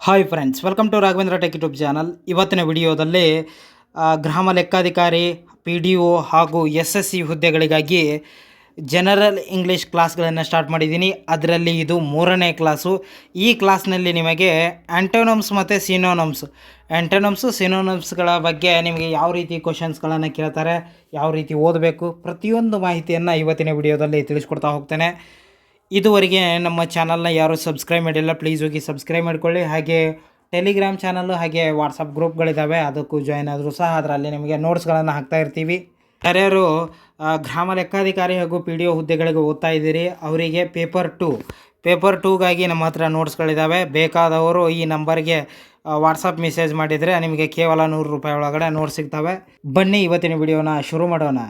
Hi friends, welcome to Raghavendra tech YouTube channel. ಇವತ್ತಿನ ವಿಡಿಯೋದಲ್ಲಿ ಗ್ರಾಮ ಲೆಕ್ಕಾಧಿಕಾರಿ, ಪಿ ಡಿ ಒ ಹಾಗೂ ಎಸ್ ಎಸ್ ಸಿ ಹುದ್ದೆಗಳಿಗಾಗಿ ಜನರಲ್ ಇಂಗ್ಲೀಷ್ ಕ್ಲಾಸ್ಗಳನ್ನು ಸ್ಟಾರ್ಟ್ ಮಾಡಿದ್ದೀನಿ. ಅದರಲ್ಲಿ ಇದು 3ನೇ ಕ್ಲಾಸು. ಈ ಕ್ಲಾಸ್ನಲ್ಲಿ ನಿಮಗೆ ಆ್ಯಂಟೋನಮ್ಸ್ ಮತ್ತು ಸಿನೋನಮ್ಸ್ಗಳ ಬಗ್ಗೆ ನಿಮಗೆ ಯಾವ ರೀತಿ ಕ್ವಶನ್ಸ್ಗಳನ್ನು ಕೇಳ್ತಾರೆ, ಯಾವ ರೀತಿ ಓದಬೇಕು, ಪ್ರತಿಯೊಂದು ಮಾಹಿತಿಯನ್ನು ಇವತ್ತಿನ ವಿಡಿಯೋದಲ್ಲಿ ತಿಳಿಸ್ಕೊಡ್ತಾ ಹೋಗ್ತೇನೆ. ಇದುವರೆಗೆ ನಮ್ಮ ಚಾನಲ್ನ ಯಾರು ಸಬ್ಸ್ಕ್ರೈಬ್ ಮಾಡಿಲ್ಲ, ಪ್ಲೀಸ್ ಹೋಗಿ ಸಬ್ಸ್ಕ್ರೈಬ್ ಮಾಡ್ಕೊಳ್ಳಿ. ಹಾಗೆ ಟೆಲಿಗ್ರಾಮ್ ಚಾನಲ್ಲು ಹಾಗೆ ವಾಟ್ಸಪ್ ಗ್ರೂಪ್ಗಳಿದ್ದಾವೆ, ಅದಕ್ಕೂ ಜಾಯ್ನ್ ಆದರೂ ಸಹ ಅದರಲ್ಲಿ ನಿಮಗೆ ನೋಟ್ಸ್ಗಳನ್ನು ಹಾಕ್ತಾ ಇರ್ತೀವಿ. ಯಾರ್ಯಾರು ಗ್ರಾಮ ಲೆಕ್ಕಾಧಿಕಾರಿ ಹಾಗೂ ಪಿ ಡಿ ಒ ಹುದ್ದೆಗಳಿಗೆ ಓದ್ತಾ ಇದ್ದೀರಿ ಅವರಿಗೆ ಪೇಪರ್ ಟೂಗಾಗಿ ನಮ್ಮ ಹತ್ರ ನೋಟ್ಸ್ಗಳಿದ್ದಾವೆ. ಬೇಕಾದವರು ಈ ನಂಬರ್ಗೆ ವಾಟ್ಸಪ್ ಮೆಸೇಜ್ ಮಾಡಿದರೆ ನಿಮಗೆ ಕೇವಲ 100 ರೂಪಾಯಿ ಒಳಗಡೆ ನೋಟ್ಸ್ ಸಿಗ್ತವೆ. ಬನ್ನಿ ಇವತ್ತಿನ ವಿಡಿಯೋನ ಶುರು ಮಾಡೋಣ.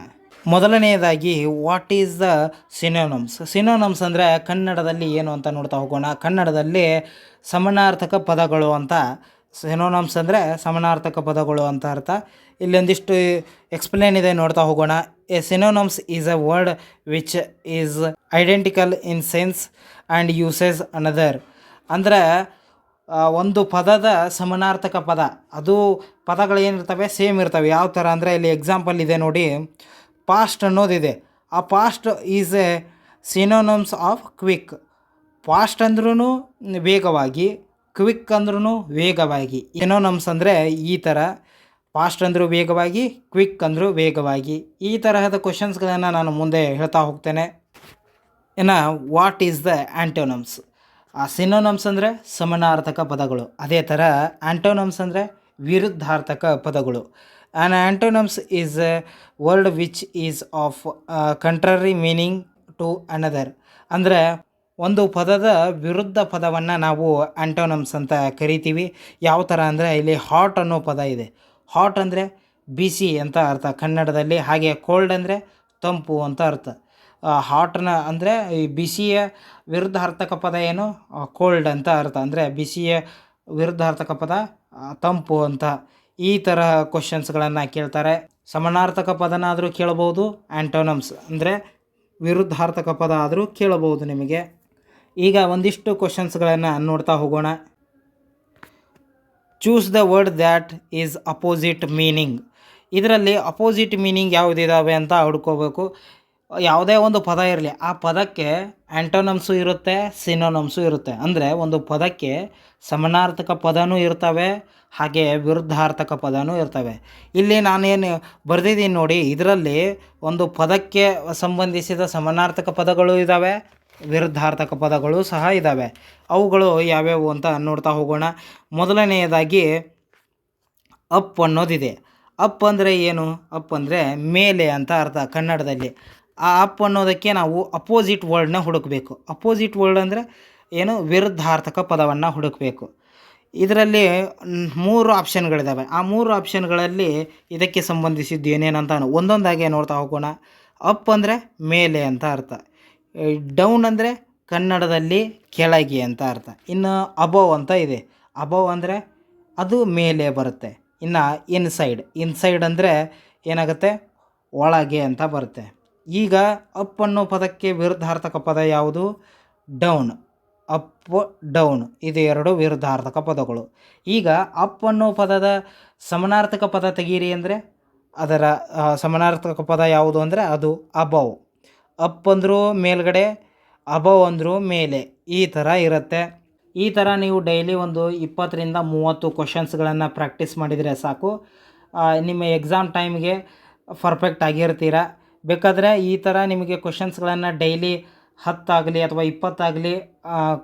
ಮೊದಲನೆಯದಾಗಿ ವಾಟ್ ಈಸ್ ದ ಸಿನೋನಮ್ಸ್ ಅಂದರೆ ಕನ್ನಡದಲ್ಲಿ ಏನು ಅಂತ ನೋಡ್ತಾ ಹೋಗೋಣ. ಕನ್ನಡದಲ್ಲಿ ಸಮಾನಾರ್ಥಕ ಪದಗಳು ಅಂತ. ಸಿನೋನಮ್ಸ್ ಅಂದರೆ ಸಮಾನಾರ್ಥಕ ಪದಗಳು ಅಂತ ಅರ್ಥ. ಇಲ್ಲೊಂದಿಷ್ಟು ಎಕ್ಸ್ಪ್ಲೇನ್ ಇದೆ, ನೋಡ್ತಾ ಹೋಗೋಣ. A synonyms is a word which is identical in sense and usage another. ಅಂದರೆ ಒಂದು ಪದದ ಸಮಾನಾರ್ಥಕ ಪದ, ಅದು ಪದಗಳು ಏನಿರ್ತವೆ ಸೇಮ್ ಇರ್ತವೆ. ಯಾವ ಥರ ಅಂದರೆ ಇಲ್ಲಿ ಎಕ್ಸಾಂಪಲ್ ಇದೆ ನೋಡಿ, ಪಾಸ್ಟ್ ಅನ್ನೋದಿದೆ. ಆ fast is a synonyms of quick. Fast ಅಂದ್ರೂ ವೇಗವಾಗಿ, ಕ್ವಿಕ್ ಅಂದ್ರೂ ವೇಗವಾಗಿ. ಸಿನೋನಮ್ಸ್ ಅಂದರೆ ಈ ಥರ, ಪಾಸ್ಟ್ ಅಂದರೂ ವೇಗವಾಗಿ, ಕ್ವಿಕ್ ಅಂದರೂ ವೇಗವಾಗಿ. ಈ ತರಹದ ಕ್ವಶನ್ಸ್ಗಳನ್ನು ನಾನು ಮುಂದೆ ಹೇಳ್ತಾ ಹೋಗ್ತೇನೆ. ಇನ್ನು ವಾಟ್ ಈಸ್ ದ ಆ್ಯಂಟೋನಮ್ಸ್? ಆ ಸಿನೋನಮ್ಸ್ ಅಂದರೆ ಸಮಾನಾರ್ಥಕ ಪದಗಳು, ಅದೇ ಥರ ಆ್ಯಂಟೋನಮ್ಸ್ ಅಂದರೆ ವಿರುದ್ಧಾರ್ಥಕ ಪದಗಳು. An antonyms is a word which is of contrary meaning to another. ಅಂದರೆ ಒಂದು ಪದದ ವಿರುದ್ಧ ಪದವನ್ನು ನಾವು ಆ್ಯಂಟೋನಮ್ಸ್ ಅಂತ ಕರಿತೀವಿ. ಯಾವ ಥರ ಅಂದರೆ ಇಲ್ಲಿ ಹಾಟ್ ಅನ್ನೋ ಪದ ಇದೆ. ಹಾಟ್ ಅಂದರೆ ಬಿಸಿ ಅಂತ ಅರ್ಥ ಕನ್ನಡದಲ್ಲಿ. ಹಾಗೆ ಕೋಲ್ಡ್ ಅಂದರೆ ತಂಪು ಅಂತ ಅರ್ಥ. ಹಾಟ್ನ ಅಂದರೆ ಈ ಬಿಸಿಯ ವಿರುದ್ಧಾರ್ಥಕ ಪದ ಏನು, ಕೋಲ್ಡ್ ಅಂತ ಅರ್ಥ. ಅಂದರೆ ಬಿಸಿಯ ವಿರುದ್ಧಾರ್ಥಕ ಪದ ತಂಪು ಅಂತ. ಈ ಥರ ಕ್ವಶನ್ಸ್ಗಳನ್ನು ಕೇಳ್ತಾರೆ. ಸಮಾನಾರ್ಥಕ ಪದನಾದರೂ ಕೇಳಬಹುದು, ಆ್ಯಂಟೋನಮ್ಸ್ ಅಂದರೆ ವಿರುದ್ಧಾರ್ಥಕ ಪದ ಆದರೂ ಕೇಳಬಹುದು ನಿಮಗೆ. ಈಗ ಒಂದಿಷ್ಟು ಕ್ವಶನ್ಸ್ಗಳನ್ನು ನೋಡ್ತಾ ಹೋಗೋಣ. Choose the word that is opposite meaning. ಇದರಲ್ಲಿ ಅಪೋಸಿಟ್ ಮೀನಿಂಗ್ ಯಾವುದಿದ್ದಾವೆ ಅಂತ ಹುಡ್ಕೋಬೇಕು. ಯಾವುದೇ ಒಂದು ಪದ ಇರಲಿ, ಆ ಪದಕ್ಕೆ ಆ್ಯಂಟೋನಮ್ಸು ಇರುತ್ತೆ, ಸಿನೋನಮ್ಸು ಇರುತ್ತೆ. ಅಂದರೆ ಒಂದು ಪದಕ್ಕೆ ಸಮಾನಾರ್ಥಕ ಪದನೂ ಇರ್ತವೆ, ಹಾಗೆ ವಿರುದ್ಧಾರ್ಥಕ ಪದನೂ ಇರ್ತವೆ. ಇಲ್ಲಿ ನಾನೇನು ಬರೆದಿದ್ದೀನಿ ನೋಡಿ, ಇದರಲ್ಲಿ ಒಂದು ಪದಕ್ಕೆ ಸಂಬಂಧಿಸಿದ ಸಮಾನಾರ್ಥಕ ಪದಗಳು ಇದ್ದಾವೆ, ವಿರುದ್ಧಾರ್ಥಕ ಪದಗಳು ಸಹ ಇದ್ದಾವೆ. ಅವುಗಳು ಯಾವ್ಯಾವು ಅಂತ ನೋಡ್ತಾ ಹೋಗೋಣ. ಮೊದಲನೆಯದಾಗಿ ಅಪ್ ಅನ್ನೋದಿದೆ. ಅಪ್ ಅಂದರೆ ಏನು? ಅಪ್ ಅಂದರೆ ಮೇಲೆ ಅಂತ ಅರ್ಥ ಕನ್ನಡದಲ್ಲಿ. ಆ ಅಪ್ ಅನ್ನೋದಕ್ಕೆ ನಾವು ಅಪೋಸಿಟ್ ವರ್ಡ್ನ ಹುಡುಕಬೇಕು. ಅಪೋಸಿಟ್ ವರ್ಡ್ ಅಂದರೆ ಏನು? ವಿರುದ್ಧಾರ್ಥಕ ಪದವನ್ನು ಹುಡುಕಬೇಕು. ಇದರಲ್ಲಿ 3 ಆಪ್ಷನ್ಗಳಿದ್ದಾವೆ. ಆ 3 ಆಪ್ಷನ್ಗಳಲ್ಲಿ ಇದಕ್ಕೆ ಸಂಬಂಧಿಸಿದ್ದು ಏನೇನಂತ ಒಂದೊಂದಾಗೆ ನೋಡ್ತಾ ಹೋಗೋಣ. ಅಪ್ ಅಂದರೆ ಮೇಲೆ ಅಂತ ಅರ್ಥ. ಡೌನ್ ಅಂದರೆ ಕನ್ನಡದಲ್ಲಿ ಕೆಳಗೆ ಅಂತ ಅರ್ಥ. ಇನ್ನು ಅಬೋವ್ ಅಂತ ಇದೆ. ಅಬೋವ್ ಅಂದರೆ ಅದು ಮೇಲೆ ಬರುತ್ತೆ. ಇನ್ನು ಇನ್ಸೈಡ್ ಅಂದರೆ ಏನಾಗುತ್ತೆ? ಒಳಗೆ ಅಂತ ಬರುತ್ತೆ. ಈಗ ಅಪ್ ಅನ್ನೋ ಪದಕ್ಕೆ ವಿರುದ್ಧಾರ್ಥಕ ಪದ ಯಾವುದು? ಡೌನ್. ಅಪ್ ಡೌನ್ ಇದು 2 ವಿರುದ್ಧಾರ್ಥಕ ಪದಗಳು. ಈಗ ಅಪ್ ಅನ್ನೋ ಪದದ ಸಮಾನಾರ್ಥಕ ಪದ ತೆಗೀರಿ ಅಂದರೆ ಅದರ ಸಮಾನಾರ್ಥಕ ಪದ ಯಾವುದು ಅಂದರೆ ಅದು ಅಬೌವ್. ಅಪ್ ಅಂದರೂ ಮೇಲ್ಗಡೆ, ಅಬೌವ್ ಅಂದರೂ ಮೇಲೆ. ಈ ಥರ ಇರುತ್ತೆ. ಈ ಥರ ನೀವು ಡೈಲಿ ಒಂದು 20 ರಿಂದ 30 ಕ್ವಶನ್ಸ್ಗಳನ್ನು ಪ್ರಾಕ್ಟೀಸ್ ಮಾಡಿದರೆ ಸಾಕು, ನಿಮ್ಮ ಎಕ್ಸಾಮ್ ಟೈಮ್ಗೆ ಪರ್ಫೆಕ್ಟ್ ಆಗಿರ್ತೀರ. ಬೇಕಾದರೆ ಈ ಥರ ನಿಮಗೆ ಕ್ವಶನ್ಸ್ಗಳನ್ನು ಡೈಲಿ 10 ಆಗಲಿ ಅಥವಾ 20 ಆಗಲಿ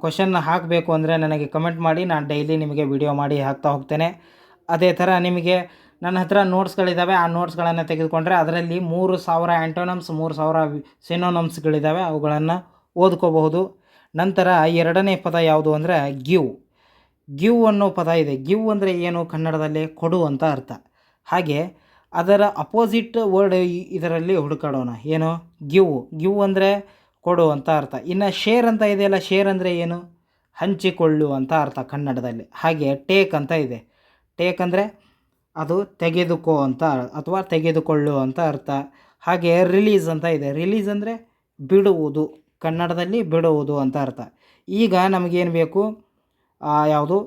ಕ್ವಶನ್ ಹಾಕಬೇಕು ಅಂದರೆ ನನಗೆ ಕಮೆಂಟ್ ಮಾಡಿ, ನಾನು ಡೈಲಿ ನಿಮಗೆ ವಿಡಿಯೋ ಮಾಡಿ ಹಾಕ್ತಾ ಹೋಗ್ತೇನೆ. ಅದೇ ಥರ ನಿಮಗೆ ನನ್ನ ಹತ್ರ ನೋಟ್ಸ್ಗಳಿದ್ದಾವೆ. ಆ ನೋಟ್ಸ್ಗಳನ್ನು ತೆಗೆದುಕೊಂಡ್ರೆ ಅದರಲ್ಲಿ 3000 ಆ್ಯಂಟೋನಮ್ಸ್, 3000 ಸಿನೋನಮ್ಸ್ಗಳಿದ್ದಾವೆ. ಅವುಗಳನ್ನು ಓದ್ಕೋಬಹುದು. ನಂತರ 2ನೇ ಪದ ಯಾವುದು ಅಂದರೆ ಗಿವ್ ಅನ್ನೋ ಪದ ಇದೆ. ಗಿವ್ ಅಂದರೆ ಏನು? ಕನ್ನಡದಲ್ಲಿ ಕೊಡು ಅಂತ ಅರ್ಥ. ಹಾಗೆ ಅದರ ಅಪೋಸಿಟ್ ವರ್ಡ್ ಇದರಲ್ಲಿ ಹುಡುಕಾಡೋಣ. ಏನು? ಗಿವ್ ಅಂದರೆ ಕೊಡು ಅಂತ ಅರ್ಥ. ಇನ್ನು ಶೇರ್ ಅಂತ ಇದೆಯಲ್ಲ, ಶೇರ್ ಅಂದರೆ ಏನು? ಹಂಚಿಕೊಳ್ಳು ಅಂತ ಅರ್ಥ ಕನ್ನಡದಲ್ಲಿ. ಹಾಗೆ ಟೇಕ್ ಅಂತ ಇದೆ. ಟೇಕ್ ಅಂದರೆ ಅದು ತೆಗೆದುಕೋ ಅಂತ ಅಥವಾ ತೆಗೆದುಕೊಳ್ಳು ಅಂತ ಅರ್ಥ. ಹಾಗೆ ರಿಲೀಸ್ ಅಂತ ಇದೆ. ರಿಲೀಸ್ ಅಂದರೆ ಬಿಡುವುದು, ಕನ್ನಡದಲ್ಲಿ ಬಿಡುವುದು ಅಂತ ಅರ್ಥ. ಈಗ ನಮಗೇನು ಬೇಕು? ಯಾವುದು?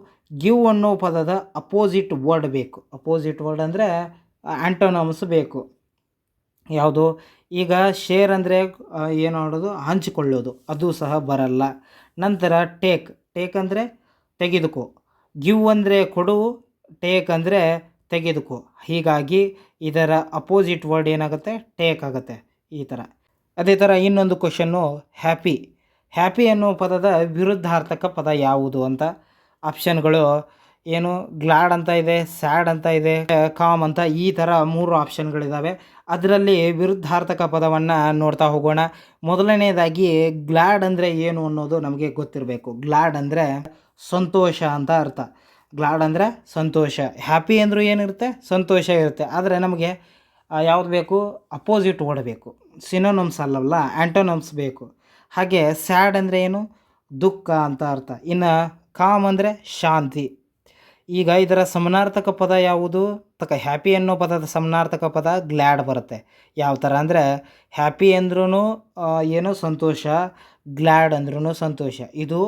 ಗಿವ್ ಅನ್ನೋ ಪದದ ಅಪೋಸಿಟ್ ವರ್ಡ್ ಬೇಕು. ಅಪೋಸಿಟ್ ವರ್ಡ್ ಅಂದರೆ ಆ್ಯಂಟೋನಮ್ಸ್ ಬೇಕು. ಯಾವುದು? ಈಗ ಶೇರ್ ಅಂದರೆ ಏನು ಮಾಡೋದು? ಹಂಚಿಕೊಳ್ಳೋದು, ಅದು ಸಹ ಬರಲ್ಲ. ನಂತರ ಟೇಕ್ ಅಂದರೆ ತೆಗೆದುಕೋ. ಗಿವ್ ಅಂದರೆ ಕೊಡು, ಟೇಕ್ ಅಂದರೆ ತೆಗೆದುಕೋ. ಹೀಗಾಗಿ ಇದರ ಅಪೋಸಿಟ್ ವರ್ಡ್ ಏನಾಗುತ್ತೆ? ಟೇಕ್ ಆಗುತ್ತೆ. ಈ ಥರ. ಅದೇ ಥರ ಇನ್ನೊಂದು ಕ್ವಶನ್ನು, ಹ್ಯಾಪಿ ಅನ್ನೋ ಪದದ ವಿರುದ್ಧಾರ್ಥಕ ಪದ ಯಾವುದು ಅಂತ. ಆಪ್ಷನ್ಗಳು ಏನು? ಗ್ಲಾಡ್ ಅಂತ ಇದೆ, ಸ್ಯಾಡ್ ಅಂತ ಇದೆ, ಕಾಮ್ ಅಂತ, ಈ ಥರ 3 ಆಪ್ಷನ್ಗಳಿದ್ದಾವೆ. ಅದರಲ್ಲಿ ವಿರುದ್ಧಾರ್ಥಕ ಪದವನ್ನು ನೋಡ್ತಾ ಹೋಗೋಣ. ಮೊದಲನೇದಾಗಿ ಗ್ಲಾಡ್ ಅಂದರೆ ಏನು ಅನ್ನೋದು ನಮಗೆ ಗೊತ್ತಿರಬೇಕು. ಗ್ಲಾಡ್ ಅಂದರೆ ಸಂತೋಷ ಅಂತ ಅರ್ಥ. ಗ್ಲಾಡ್ ಅಂದರೆ ಸಂತೋಷ. ಹ್ಯಾಪಿ ಅಂದರೂ ಏನಿರುತ್ತೆ? ಸಂತೋಷ ಇರುತ್ತೆ. ಆದರೆ ನಮಗೆ ಯಾವುದು ಬೇಕು? ಅಪೋಸಿಟ್ ವರ್ಡ್ ಬೇಕು. ಸಿನೋನಮ್ಸ್ ಅಲ್ಲವಲ್ಲ, ಆ್ಯಂಟೋನಮ್ಸ್ ಬೇಕು. ಹಾಗೆ ಸ್ಯಾಡ್ ಅಂದರೆ ಏನು? ದುಃಖ ಅಂತ ಅರ್ಥ. ಇನ್ನು ಕಾಮ್ ಅಂದರೆ ಶಾಂತಿ. ಈಗ ಇದರ ಸಮಾನಾರ್ಥಕ ಪದ ಯಾವುದು? ಹ್ಯಾಪಿ ಅನ್ನೋ ಪದದ ಸಮಾನಾರ್ಥಕ ಪದ ಗ್ಲ್ಯಾಡ್ ಬರುತ್ತೆ. ಯಾವ ಥರ ಅಂದರೆ ಹ್ಯಾಪಿ ಅಂದ್ರೂ ಏನು? ಸಂತೋಷ. ಗ್ಲ್ಯಾಡ್ ಅಂದ್ರೂ ಸಂತೋಷ. ಇದು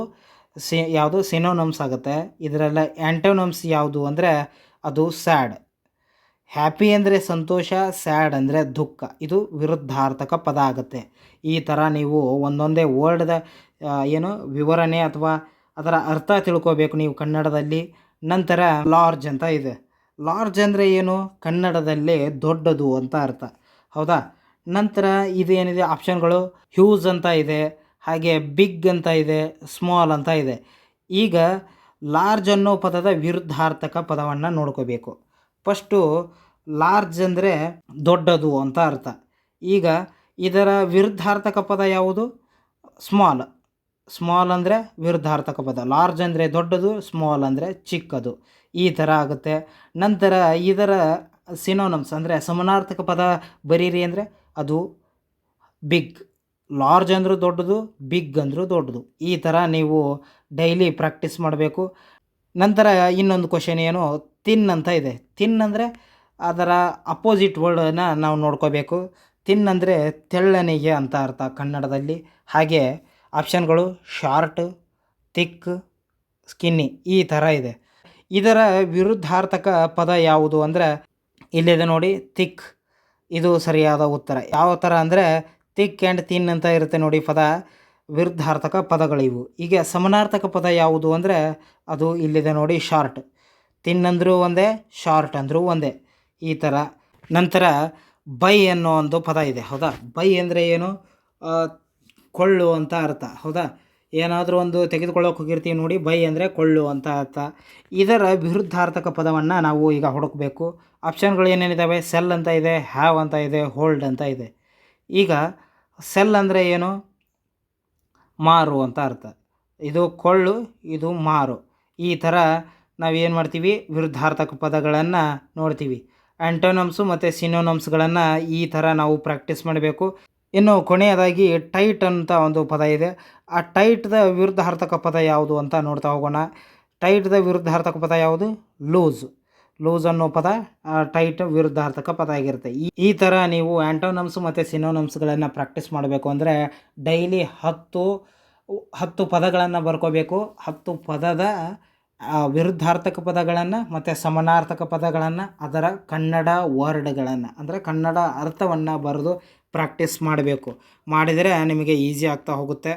ಯಾವುದು? ಸಿನೋನಮ್ಸ್ ಆಗುತ್ತೆ. ಇದರೆಲ್ಲ ಆ್ಯಂಟೋನಮ್ಸ್ ಯಾವುದು ಅಂದರೆ ಅದು ಸ್ಯಾಡ್. ಹ್ಯಾಪಿ ಅಂದರೆ ಸಂತೋಷ, ಸ್ಯಾಡ್ ಅಂದರೆ ದುಃಖ. ಇದು ವಿರುದ್ಧಾರ್ಥಕ ಪದ ಆಗುತ್ತೆ. ಈ ಥರ ನೀವು ಒಂದೊಂದೇ ವರ್ಡ್ದ ಏನು ವಿವರಣೆ ಅಥವಾ ಅದರ ಅರ್ಥ ತಿಳ್ಕೋಬೇಕು ನೀವು ಕನ್ನಡದಲ್ಲಿ. ನಂತರ ಲಾರ್ಜ್ ಅಂತ ಇದೆ. ಲಾರ್ಜ್ ಅಂದರೆ ಏನು? ಕನ್ನಡದಲ್ಲೇ ದೊಡ್ಡದು ಅಂತ ಅರ್ಥ. ಹೌದಾ? ನಂತರ ಇದು ಏನಿದೆ ಆಪ್ಷನ್ಗಳು? ಹ್ಯೂಜ್ ಅಂತ ಇದೆ, ಹಾಗೆ ಬಿಗ್ ಅಂತ ಇದೆ, ಸ್ಮಾಲ್ ಅಂತ ಇದೆ. ಈಗ ಲಾರ್ಜ್ ಅನ್ನೋ ಪದದ ವಿರುದ್ಧಾರ್ಥಕ ಪದವನ್ನು ನೋಡ್ಕೋಬೇಕು. ಫಸ್ಟು ಲಾರ್ಜ್ ಅಂದರೆ ದೊಡ್ಡದು ಅಂತ ಅರ್ಥ. ಈಗ ಇದರ ವಿರುದ್ಧಾರ್ಥಕ ಪದ ಯಾವುದು? ಸ್ಮಾಲ್ ಅಂದರೆ ವಿರುದ್ಧಾರ್ಥಕ ಪದ. ಲಾರ್ಜ್ ಅಂದರೆ ದೊಡ್ಡದು, ಸ್ಮಾಲ್ ಅಂದರೆ ಚಿಕ್ಕದು. ಈ ಥರ ಆಗುತ್ತೆ. ನಂತರ ಇದರ ಸಿನೋನಮ್ಸ್ ಅಂದರೆ ಸಮಾನಾರ್ಥಕ ಪದ ಬರೀರಿ ಅಂದರೆ ಅದು ಬಿಗ್. ಲಾರ್ಜ್ ಅಂದರೂ ದೊಡ್ಡದು, ಬಿಗ್ ಅಂದರೂ ದೊಡ್ಡದು. ಈ ಥರ ನೀವು ಡೈಲಿ ಪ್ರಾಕ್ಟೀಸ್ ಮಾಡಬೇಕು. ನಂತರ ಇನ್ನೊಂದು ಕ್ವಶನ್ ಏನು? ತಿನ್ ಅಂತ ಇದೆ. ತಿನ್ ಅಂದರೆ ಅದರ ಅಪೋಸಿಟ್ ವರ್ಡನ್ನು ನಾವು ನೋಡ್ಕೋಬೇಕು. ತಿನ್ ಅಂದರೆ ತೆಳ್ಳನೆಗೆ ಅಂತ ಅರ್ಥ ಕನ್ನಡದಲ್ಲಿ. ಹಾಗೆ ಆಪ್ಷನ್ಗಳು ಶಾರ್ಟ್, ಥಿಕ್, ಸ್ಕಿನ್ನಿ, ಈ ಥರ ಇದೆ. ಇದರ ವಿರುದ್ಧಾರ್ಥಕ ಪದ ಯಾವುದು ಅಂದರೆ ಇಲ್ಲಿದೆ ನೋಡಿ, ಥಿಕ್. ಇದು ಸರಿಯಾದ ಉತ್ತರ. ಯಾವ ಥರ ಅಂದರೆ ಥಿಕ್ ಆ್ಯಂಡ್ ತಿನ್ ಅಂತ ಇರುತ್ತೆ ನೋಡಿ ಪದ. ವಿರುದ್ಧಾರ್ಥಕ ಪದಗಳಿವು. ಈಗ ಸಮಾನಾರ್ಥಕ ಪದ ಯಾವುದು ಅಂದರೆ ಅದು ಇಲ್ಲಿದೆ ನೋಡಿ, ಶಾರ್ಟ್. ತಿನ್ ಅಂದರೂ ಒಂದೇ, ಶಾರ್ಟ್ ಅಂದರೂ ಒಂದೇ. ಈ ಥರ. ನಂತರ ಬೈ ಅನ್ನೋ ಒಂದು ಪದ ಇದೆ. ಹೌದಾ? ಬೈ ಅಂದರೆ ಏನು? ಕೊಳ್ಳು ಅಂತ ಅರ್ಥ. ಹೌದಾ? ಏನಾದರೂ ಒಂದು ತೆಗೆದುಕೊಳ್ಳೋಕೆ ಹೋಗಿರ್ತೀವಿ ನೋಡಿ, ಬೈ ಅಂದರೆ ಕೊಳ್ಳು ಅಂತ ಅರ್ಥ. ಇದರ ವಿರುದ್ಧಾರ್ಥಕ ಪದವನ್ನು ನಾವು ಈಗ ಹುಡುಕಬೇಕು. ಆಪ್ಷನ್ಗಳು ಏನೇನಿದ್ದಾವೆ? ಸೆಲ್ ಅಂತ ಇದೆ, ಹ್ಯಾವ್ ಅಂತ ಇದೆ, ಹೋಲ್ಡ್ ಅಂತ ಇದೆ. ಈಗ ಸೆಲ್ ಅಂದರೆ ಏನು? ಮಾರು ಅಂತ ಅರ್ಥ. ಇದು ಕೊಳ್ಳು, ಇದು ಮಾರು. ಈ ಥರ ನಾವೇನು ಮಾಡ್ತೀವಿ? ವಿರುದ್ಧಾರ್ಥಕ ಪದಗಳನ್ನು ನೋಡ್ತೀವಿ. ಆ್ಯಂಟೋನಮ್ಸು ಮತ್ತು ಸಿನೋನಮ್ಸ್ಗಳನ್ನು ಈ ಥರ ನಾವು ಪ್ರಾಕ್ಟೀಸ್ ಮಾಡಬೇಕು. ಇನ್ನು ಕೊನೆಯದಾಗಿ ಟೈಟ್ ಅಂತ ಒಂದು ಪದ ಇದೆ. ಆ ಟೈಟ್ದ ವಿರುದ್ಧಾರ್ಥಕ ಪದ ಯಾವುದು ಅಂತ ನೋಡ್ತಾ ಹೋಗೋಣ. ಟೈಟ್ದ ವಿರುದ್ಧಾರ್ಥಕ ಪದ ಯಾವುದು? ಲೂಸ್ ಅನ್ನೋ ಪದ ಟೈಟ್ ವಿರುದ್ಧಾರ್ಥಕ ಪದ ಆಗಿರುತ್ತೆ. ಈ ಥರ ನೀವು ಆ್ಯಂಟೋನಮ್ಸ್ ಮತ್ತು ಸಿನೋನಮ್ಸ್ಗಳನ್ನು ಪ್ರಾಕ್ಟೀಸ್ ಮಾಡಬೇಕು ಅಂದರೆ ಡೈಲಿ 10 ಪದಗಳನ್ನು ಬರ್ಕೋಬೇಕು. 10 ಪದದ ವಿರುದ್ಧಾರ್ಥಕ ಪದಗಳನ್ನು ಮತ್ತು ಸಮಾನಾರ್ಥಕ ಪದಗಳನ್ನು, ಅದರ ಕನ್ನಡ ವರ್ಡ್ಗಳನ್ನು ಅಂದರೆ ಕನ್ನಡ ಅರ್ಥವನ್ನು ಬರೆದು ಪ್ರಾಕ್ಟೀಸ್ ಮಾಡಬೇಕು. ಮಾಡಿದರೆ ನಿಮಗೆ ಈಸಿ ಆಗ್ತಾ ಹೋಗುತ್ತೆ.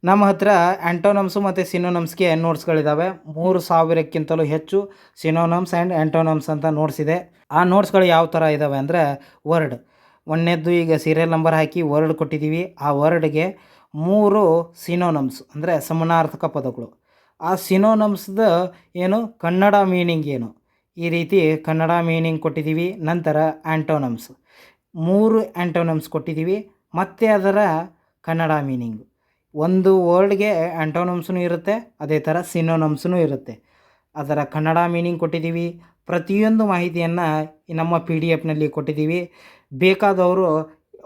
ನಮ್ಮ ಹತ್ರ ಆ್ಯಂಟೋನಮ್ಸು ಮತ್ತು ಸಿನೋನಮ್ಸ್ಗೆ ನೋಟ್ಸ್ಗಳಿದ್ದಾವೆ. 3000ಕ್ಕಿಂತಲೂ ಹೆಚ್ಚು ಸಿನೋನಮ್ಸ್ ಆ್ಯಂಡ್ ಆ್ಯಂಟೋನಮ್ಸ್ ಅಂತ ನೋಟ್ಸ್ ಇದೆ. ಆ ನೋಟ್ಸ್ಗಳು ಯಾವ ಥರ ಇದ್ದಾವೆ ಅಂದರೆ ವರ್ಡ್ ಒಂದನೇದ್ದು ಈಗ ಸೀರಿಯಲ್ ನಂಬರ್ ಹಾಕಿ ವರ್ಡ್ ಕೊಟ್ಟಿದ್ದೀವಿ. ಆ ವರ್ಡ್ಗೆ 3 ಸಿನೋನಮ್ಸ್ ಅಂದರೆ ಸಮಾನಾರ್ಥಕ ಪದಗಳು. ಆ ಸಿನೋನಮ್ಸ್ದ ಏನು ಕನ್ನಡ ಮೀನಿಂಗ್ ಏನು, ಈ ರೀತಿ ಕನ್ನಡ ಮೀನಿಂಗ್ ಕೊಟ್ಟಿದ್ದೀವಿ. ನಂತರ ಆ್ಯಂಟೋನಮ್ಸ್ 3 ಆ್ಯಂಟೋನಮ್ಸ್ ಕೊಟ್ಟಿದ್ದೀವಿ, ಮತ್ತು ಅದರ ಕನ್ನಡ ಮೀನಿಂಗು. ಒಂದು ವರ್ಡ್ಗೆ ಆ್ಯಂಟೋನಮ್ಸ್ನೂ ಇರುತ್ತೆ, ಅದೇ ಥರ ಸಿನೋನಮ್ಸ್ನೂ ಇರುತ್ತೆ. ಅದರ ಕನ್ನಡ ಮೀನಿಂಗ್ ಕೊಟ್ಟಿದ್ದೀವಿ. ಪ್ರತಿಯೊಂದು ಮಾಹಿತಿಯನ್ನು ನಮ್ಮ PDF ಕೊಟ್ಟಿದ್ದೀವಿ. ಬೇಕಾದವರು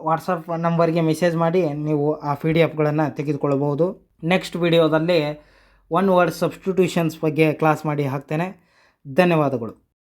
ವಾಟ್ಸಪ್ ನಂಬರ್ಗೆ ಮೆಸೇಜ್ ಮಾಡಿ ನೀವು ಆ PDF ತೆಗೆದುಕೊಳ್ಳಬಹುದು. ನೆಕ್ಸ್ಟ್ ವಿಡಿಯೋದಲ್ಲಿ 1 ವರ್ಡ್ ಸಬ್ಸ್ಟಿಟ್ಯೂಷನ್ಸ್ ಬಗ್ಗೆ ಕ್ಲಾಸ್ ಮಾಡಿ ಹಾಕ್ತೇನೆ. ಧನ್ಯವಾದಗಳು.